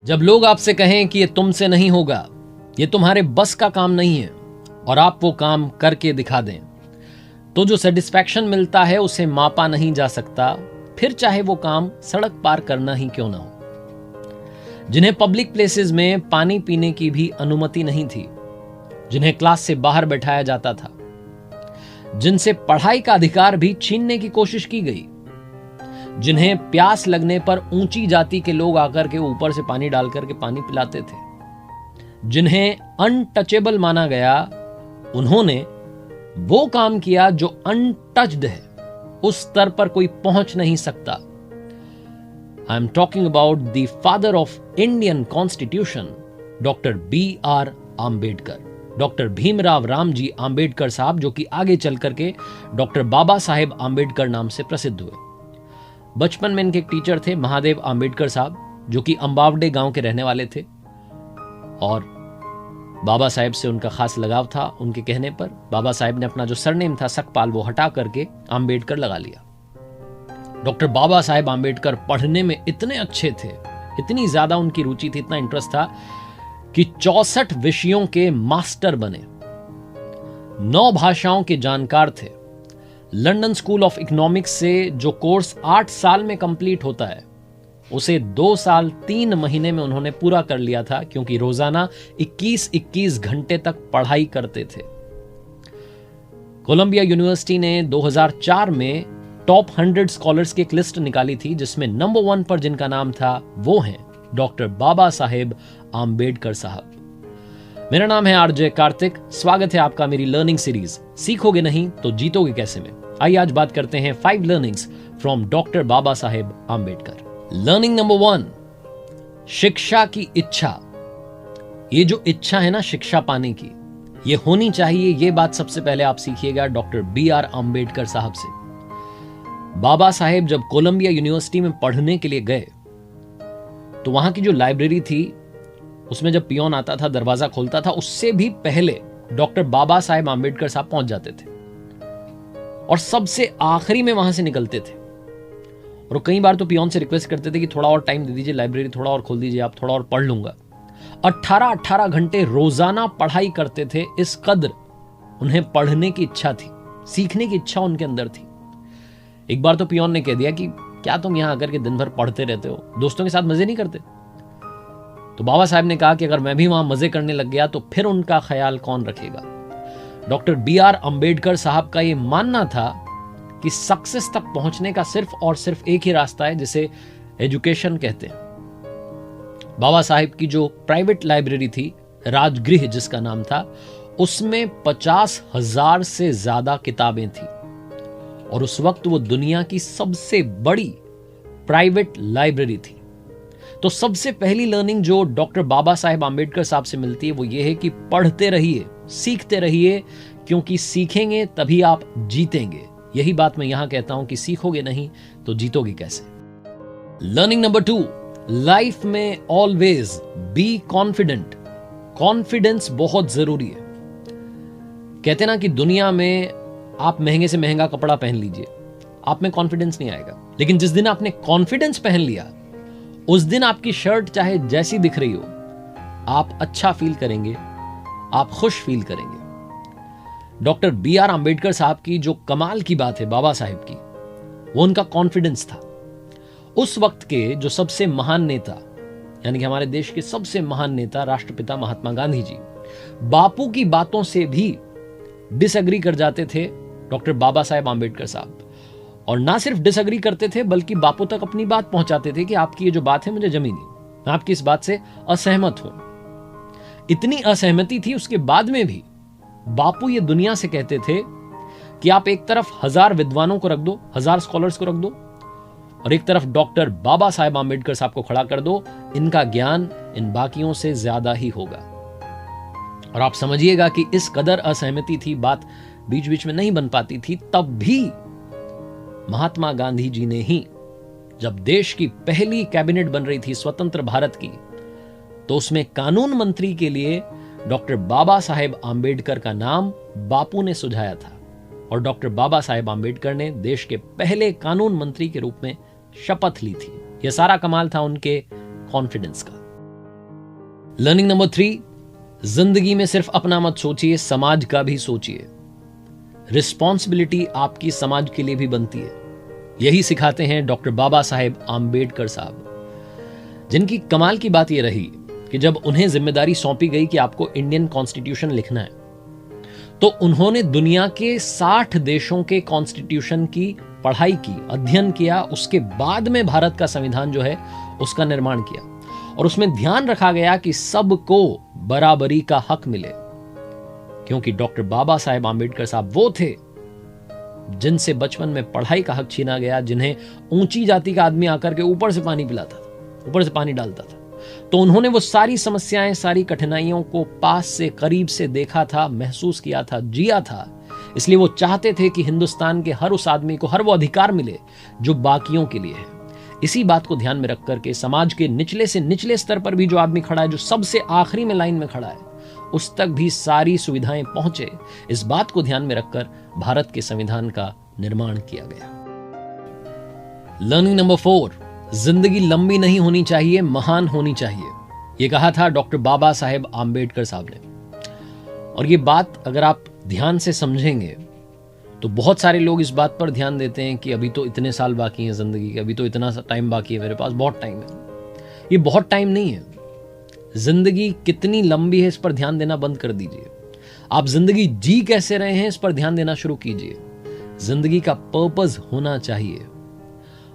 जब लोग आपसे कहें कि ये तुमसे नहीं होगा, ये तुम्हारे बस का काम नहीं है, और आप वो काम करके दिखा दें, तो जो सेटिस्फैक्शन मिलता है उसे मापा नहीं जा सकता, फिर चाहे वो काम सड़क पार करना ही क्यों ना हो। जिन्हें पब्लिक प्लेसेस में पानी पीने की भी अनुमति नहीं थी, जिन्हें क्लास से बाहर बैठाया जाता था, जिनसे पढ़ाई का अधिकार भी छीनने की कोशिश की गई, जिन्हें प्यास लगने पर ऊंची जाति के लोग आकर के ऊपर से पानी डाल करके पानी पिलाते थे, जिन्हें अनटचेबल माना गया, उन्होंने वो काम किया जो अनटच्ड है, उस स्तर पर कोई पहुंच नहीं सकता। I am talking about the father of Indian constitution, doctor B.R. Ambedkar, doctor Bhimrao Ramji Ambedkar साहब, जो कि आगे चल करके डॉक्टर बाबा साहेब आंबेडकर नाम से प्रसिद्ध हुए। बचपन में इनके एक टीचर थे महादेव आंबेडकर साहब, जो कि अंबावडे गांव के रहने वाले थे, और बाबा साहेब से उनका खास लगाव था। उनके कहने पर बाबा साहेब ने अपना जो सरनेम था सकपाल, वो हटा करके आंबेडकर लगा लिया। डॉक्टर बाबा साहेब आंबेडकर पढ़ने में इतने अच्छे थे, इतनी ज्यादा उनकी रुचि थी, इतना इंटरेस्ट था कि 64 विषयों के मास्टर बने, 9 भाषाओं के जानकार थे। लंदन स्कूल ऑफ इकोनॉमिक्स से जो कोर्स 8 साल में कंप्लीट होता है, उसे 2 साल 3 महीने में उन्होंने पूरा कर लिया था, क्योंकि रोजाना 21-21 घंटे तक पढ़ाई करते थे। कोलंबिया यूनिवर्सिटी ने 2004 में टॉप 100 स्कॉलर्स की एक लिस्ट निकाली थी, जिसमें नंबर 1 पर जिनका नाम था वो हैं डॉक्टर बाबा साहेब आंबेडकर साहब। मेरा नाम है आरजे कार्तिक। स्वागत है आपका मेरी लर्निंग सीरीज सीखोगे नहीं तो जीतोगे कैसे में। आइए आज बात करते हैं 5 learnings from doctor Baba Saheb Ambedkar. Learning number 1, शिक्षा की इच्छा। ये जो इच्छा है ना शिक्षा पाने की, ये होनी चाहिए। ये बात सबसे पहले आप सीखिएगा डॉक्टर B.R. आंबेडकर साहब से। बाबा साहेब जब कोलंबिया यूनिवर्सिटी में पढ़ने के लिए गए, तो वहां की जो लाइब्रेरी थी, उसमें जब पियोन आता था, दरवाजा खोलता था, उससे भी पहले डॉक्टर बाबा साहेब आंबेडकर साहब पहुंच जाते थे और सबसे आखिरी में वहां से निकलते थे। और कई बार तो पियोन से रिक्वेस्ट करते थे कि थोड़ा और टाइम दे दीजिए, लाइब्रेरी थोड़ा और खोल दीजिए, आप थोड़ा और पढ़ लूंगा। 18-18 घंटे रोजाना पढ़ाई करते थे। इस कदर उन्हें पढ़ने की इच्छा थी, सीखने की इच्छा उनके अंदर थी। एक बार तो पियोन ने कह दिया कि क्या तुम यहां आकर के दिन भर पढ़ते रहते हो, दोस्तों के साथ मजे नहीं करते? तो बाबा साहब ने कहा कि अगर मैं भी वहां मजे करने लग गया तो फिर उनका ख्याल कौन रखेगा। Doctor B.R. आंबेडकर साहब का यह मानना था कि सक्सेस तक पहुंचने का सिर्फ और सिर्फ एक ही रास्ता है, जिसे एजुकेशन कहते हैं। बाबा साहब की जो प्राइवेट लाइब्रेरी थी, राजगृह जिसका नाम था, उसमें 50,000 से ज्यादा किताबें थी, और उस वक्त वो दुनिया की सबसे बड़ी प्राइवेट लाइब्रेरी थी। तो सबसे पहली लर्निंग जो डॉक्टर बाबा साहेब आंबेडकर साहब से मिलती है वो ये है कि पढ़ते रहिए, सीखते रहिए, क्योंकि सीखेंगे तभी आप जीतेंगे। यही बात मैं यहां कहता हूं कि सीखोगे नहीं तो जीतोगे कैसे। लर्निंग नंबर 2, लाइफ में ऑलवेज बी कॉन्फिडेंट। कॉन्फिडेंस बहुत जरूरी है। कहते ना कि दुनिया में आप महंगे से महंगा कपड़ा पहन लीजिए, आप में कॉन्फिडेंस नहीं आएगा, लेकिन जिस दिन आपने कॉन्फिडेंस पहन लिया, उस दिन आपकी शर्ट चाहे जैसी दिख रही हो, आप अच्छा फील करेंगे, आप खुश फील करेंगे। Doctor B.R. आंबेडकर साहब की जो कमाल की बात है बाबा साहेब की, वो उनका कॉन्फिडेंस था। उस वक्त के जो सबसे महान नेता, यानी कि हमारे देश के सबसे महान नेता राष्ट्रपिता महात्मा गांधी जी, बापू की बातों से भी डिसएग्री कर जाते थे डॉक्टर बाबा साहेब आंबेडकर साहब। और ना सिर्फ डिसएग्री करते थे, बल्कि बापू तक अपनी बात पहुंचाते थे कि आपकी ये जो बात है मुझे जमी नहीं, मैं आपकी इस बात से असहमत हूं। इतनी असहमति थी, उसके बाद में भी बापू ये दुनिया से कहते थे कि आप एक तरफ 1000 विद्वानों को रख दो, 1000 स्कॉलर्स को रख दो, और एक तरफ डॉक्टर बाबा साहेब आंबेडकर साहब को खड़ा कर दो, इनका ज्ञान इन बाकियों से ज्यादा ही होगा। और आप समझिएगा कि इस कदर असहमति थी, बात बीच बीच में नहीं बन पाती थी। तब भी महात्मा गांधी जी ने ही, जब देश की पहली कैबिनेट बन रही थी स्वतंत्र भारत की, तो उसमें कानून मंत्री के लिए डॉक्टर बाबा साहेब आंबेडकर का नाम बापू ने सुझाया था, और डॉक्टर बाबा साहेब आंबेडकर ने देश के पहले कानून मंत्री के रूप में शपथ ली थी। यह सारा कमाल था उनके कॉन्फिडेंस का। लर्निंग नंबर 3, जिंदगी में सिर्फ अपना मत सोचिए, समाज का भी सोचिए। रिस्पॉन्सिबिलिटी आपकी समाज के लिए भी बनती है। यही सिखाते हैं डॉक्टर बाबा साहेब आम्बेडकर साहब, जिनकी कमाल की बात यह रही कि जब उन्हें जिम्मेदारी सौंपी गई कि आपको इंडियन कॉन्स्टिट्यूशन लिखना है, तो उन्होंने दुनिया के 60 देशों के कॉन्स्टिट्यूशन की पढ़ाई की, अध्ययन किया। उसके बाद में भारत का संविधान जो है उसका निर्माण किया, और उसमें ध्यान रखा गया कि सबको बराबरी का हक मिले, क्योंकि डॉक्टर बाबा साहेब आम्बेडकर साहब वो थे जिनसे बचपन में पढ़ाई का हक छीना गया, जिन्हें ऊंची जाति का आदमी आकर के ऊपर से पानी पिलाता था, ऊपर से पानी डालता था। तो उन्होंने वो सारी समस्याएं, सारी कठिनाइयों को पास से, करीब से देखा था, महसूस किया था, जिया था। इसलिए वो चाहते थे कि हिंदुस्तान के हर उस आदमी को हर वो अधिकार मिले जो बाकियों के लिए है। इसी बात को ध्यान में रख करके समाज के निचले से निचले स्तर पर भी जो आदमी खड़ा है, जो सबसे आखिरी में लाइन में खड़ा है, उस तक भी सारी सुविधाएं पहुंचे, इस बात को ध्यान में रखकर भारत के संविधान का निर्माण किया गया। लर्निंग नंबर 4, जिंदगी लंबी नहीं होनी चाहिए, महान होनी चाहिए। यह कहा था डॉक्टर बाबा साहेब आम्बेडकर साहब ने। और ये बात अगर आप ध्यान से समझेंगे तो बहुत सारे लोग इस बात पर ध्यान देते हैं कि अभी तो इतने साल बाकी हैं जिंदगी के, अभी तो इतना टाइम बाकी है, मेरे पास बहुत टाइम है। ये बहुत टाइम नहीं है। जिंदगी कितनी लंबी है इस पर ध्यान देना बंद कर दीजिए। आप जिंदगी जी कैसे रहे हैं इस पर ध्यान देना शुरू कीजिए। जिंदगी का पर्पस होना चाहिए,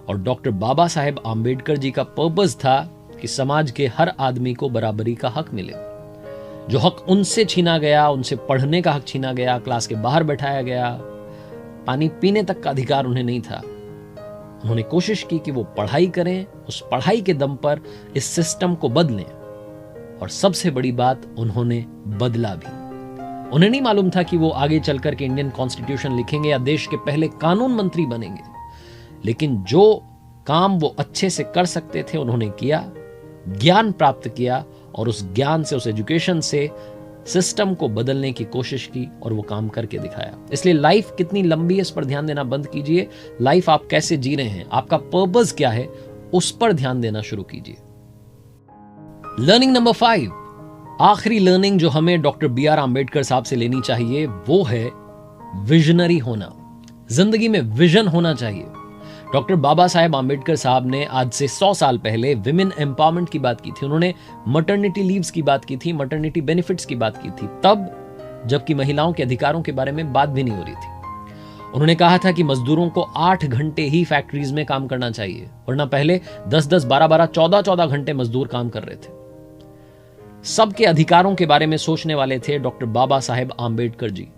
और डॉक्टर बाबा साहेब आम्बेडकर जी का पर्पस था कि समाज के हर आदमी को बराबरी का हक मिले। जो हक उनसे छीना गया, उनसे पढ़ने का हक छीना गया, क्लास के बाहर बैठाया गया, पानी पीने तक का अधिकार उन्हें नहीं था, उन्होंने कोशिश की कि वो पढ़ाई करें, उस पढ़ाई के दम पर इस सिस्टम को बदलें। और सबसे बड़ी बात, उन्होंने बदला भी। उन्हें नहीं मालूम था कि वो आगे चलकर के इंडियन कॉन्स्टिट्यूशन लिखेंगे या देश के पहले कानून मंत्री बनेंगे, लेकिन जो काम वो अच्छे से कर सकते थे उन्होंने किया, ज्ञान प्राप्त किया, और उस ज्ञान से, उस एजुकेशन से सिस्टम को बदलने की कोशिश की, और वो काम करके दिखाया। इसलिए लाइफ कितनी लंबी है इस पर ध्यान देना बंद कीजिए। लाइफ आप कैसे जी रहे हैं, आपका पर्पस क्या है, उस पर ध्यान देना शुरू कीजिए। लर्निंग नंबर 5, आखिरी लर्निंग जो हमें डॉक्टर BR आम्बेडकर साहब से लेनी चाहिए, वो है विजनरी होना। जिंदगी में विजन होना चाहिए। डॉक्टर बाबा साहेब आम्बेडकर साहब ने आज से 100 साल पहले विमेन एम्पावरमेंट की बात की थी। उन्होंने मटर्निटी लीव्स की बात की थी, मटर्निटी बेनिफिट्स की बात की थी, तब जबकि महिलाओं के अधिकारों के बारे में बात भी नहीं हो रही थी। उन्होंने कहा था कि मजदूरों को 8 घंटे ही फैक्ट्रीज में काम करना चाहिए, वरना पहले 10-10, 12-12, 14-14 घंटे मजदूर काम कर रहे थे। सबके अधिकारों के बारे में सोचने वाले थे डॉक्टर बाबा साहेब आम्बेडकर जी,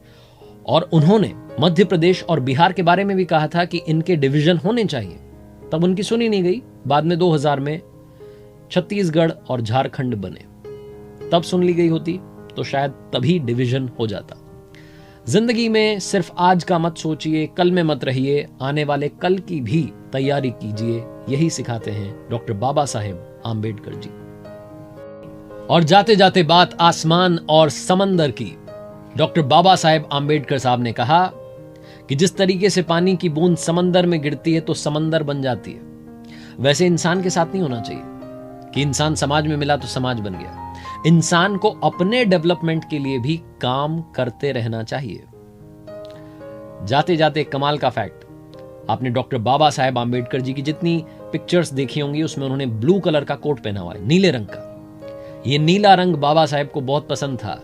और उन्होंने मध्य प्रदेश और बिहार के बारे में भी कहा था कि इनके डिवीजन होने चाहिए। तब उनकी सुनी नहीं गई। बाद में 2000 में छत्तीसगढ़ और झारखंड बने, तब सुन ली गई होती तो शायद तभी डिवीजन हो जाता। जिंदगी में सिर्फ आज का मत सोचिए, कल में मत रहिए, आने वाले कल की भी तैयारी कीजिए। यही सिखाते हैं डॉक्टर बाबा साहेब आम्बेडकर जी। और जाते जाते बात आसमान और समंदर की। डॉक्टर बाबा साहेब आम्बेडकर साहब ने कहा कि जिस तरीके से पानी की बूंद समंदर में गिरती है तो समंदर बन जाती है, वैसे इंसान के साथ नहीं होना चाहिए कि इंसान समाज में मिला तो समाज बन गया। इंसान को अपने डेवलपमेंट के लिए भी काम करते रहना चाहिए। जाते जाते कमाल का फैक्ट, आपने डॉक्टर बाबा साहेब आम्बेडकर जी की जितनी पिक्चर्स देखी होंगी उसमें उन्होंने ब्लू कलर का कोट पहना हुआ है, नीले रंग का। ये नीला रंग बाबा साहेब को बहुत पसंद था,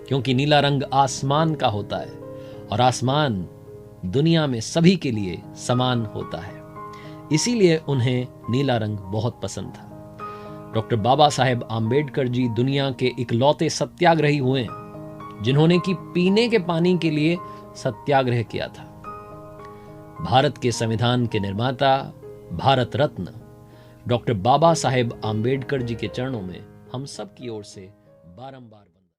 क्योंकि नीला रंग आसमान का होता है, और आसमान दुनिया में सभी के लिए समान होता है, इसीलिए उन्हें नीला रंग बहुत पसंद था। डॉक्टर बाबा साहेब आम्बेडकर जी दुनिया के इकलौते सत्याग्रही हुए जिन्होंने कि पीने के पानी के लिए सत्याग्रह किया था। भारत के संविधान के निर्माता, भारत रत्न डॉक्टर बाबा साहेब आम्बेडकर जी के चरणों में हम सब की ओर से बारंबार